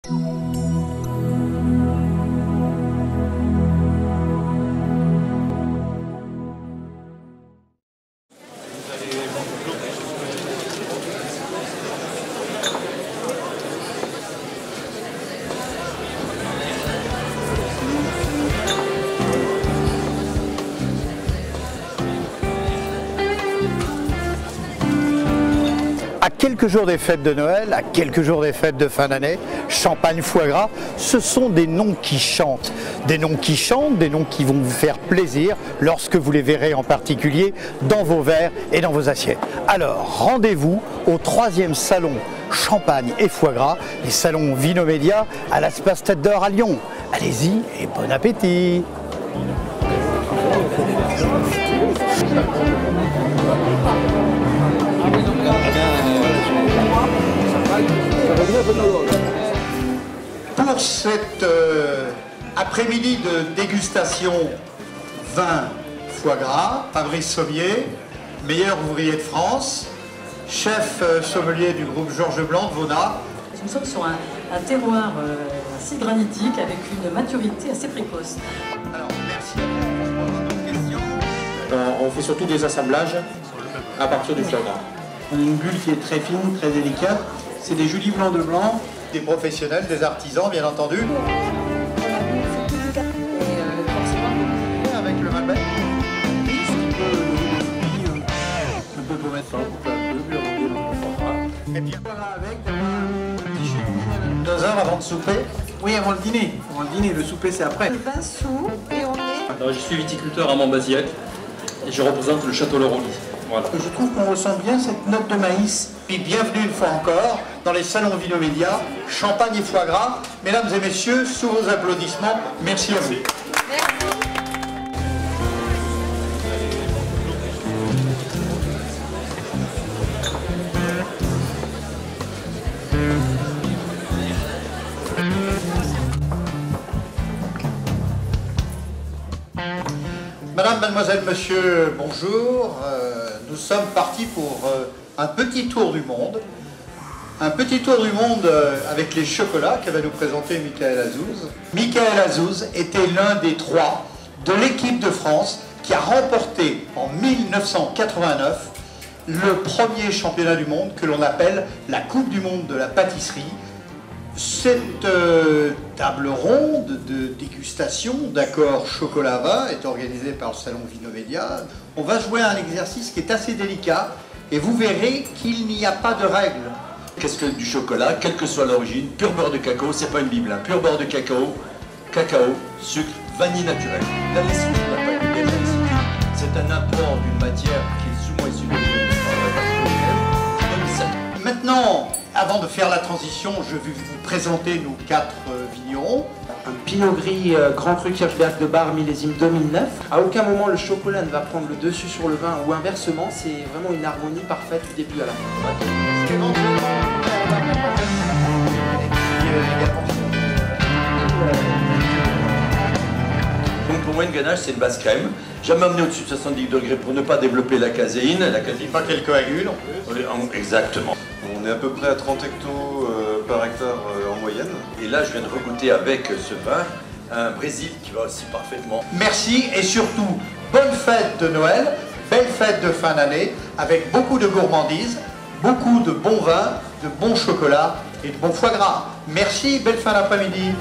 À quelques jours des fêtes de Noël, à quelques jours des fêtes de fin d'année, champagne, foie gras, ce sont des noms qui chantent. Des noms qui chantent, des noms qui vont vous faire plaisir lorsque vous les verrez en particulier dans vos verres et dans vos assiettes. Alors, rendez-vous au 3e salon champagne et foie gras, les salons Vinomédia à l'Espace Tête d'Or à Lyon. Allez-y et bon appétit! Pour cet après-midi de dégustation vin foie gras, Fabrice Sommier, meilleur ouvrier de France, chef sommelier du groupe Georges Blanc de Vaunat. Nous sommes sur un terroir assez granitique avec une maturité assez précoce. Alors, merci à vous. D'autres questions? On fait surtout des assemblages à partir du foie gras. On a une bulle qui est très fine, très délicate. C'est des jus blancs de blanc. Des professionnels, des artisans, bien entendu. Avec le Malbec. Un peu pour mettre ça, un peu. Et puis voilà, avec un petit jus. 2 heures avant de souper. Oui, avant le dîner. Avant le dîner, le souper c'est après. Le vin sous et on est... Alors, je suis viticulteur à Montbazillac et je représente le château Lauroli. Voilà. Je trouve qu'on ressent bien cette note de maïs. Puis bienvenue une fois encore dans les salons Vinomédia, champagne et foie gras. Mesdames et messieurs, sous vos applaudissements, merci à vous. Madame, mademoiselle, monsieur, bonjour. Nous sommes partis pour un petit tour du monde. Un petit tour du monde avec les chocolats que va nous présenter Michael Azouz. Michael Azouz était l'un des 3 de l'équipe de France qui a remporté en 1989 le premier championnat du monde que l'on appelle la Coupe du monde de la pâtisserie. Cette table ronde de dégustation d'accords chocolat-vin est organisée par le salon Vinomédia. On va jouer à un exercice qui est assez délicat et vous verrez qu'il n'y a pas de règles. Qu'est-ce que du chocolat, quelle que soit l'origine, pur beurre de cacao, c'est pas une bible, hein. Pur beurre de cacao, cacao, sucre, vanille naturelle. La lessive n'a pas été bien lessive. C'est un apport d'une matière qui est souvent issue de Maintenant, avant de faire la transition, je vais vous présenter nos 4 vignerons. Un Pinot Gris Grand Cru Kirchberg de Bar millésime 2009. À aucun moment le chocolat ne va prendre le dessus sur le vin ou inversement, c'est vraiment une harmonie parfaite du début à la fin. Donc pour moi une ganache c'est une basse crème. Jamais amené au-dessus de 70 degrés pour ne pas développer la caséine. La caséine Pas qu'elle coagule en plus. Exactement. On est à peu près à 30 hectos par hectare en moyenne. Et là je viens de regoûter avec ce vin un Brésil qui va aussi parfaitement. Merci et surtout, bonne fête de Noël, belle fête de fin d'année, avec beaucoup de gourmandises, beaucoup de bons vins, de bons chocolats et de bons foie gras. Merci, belle fin d'après-midi.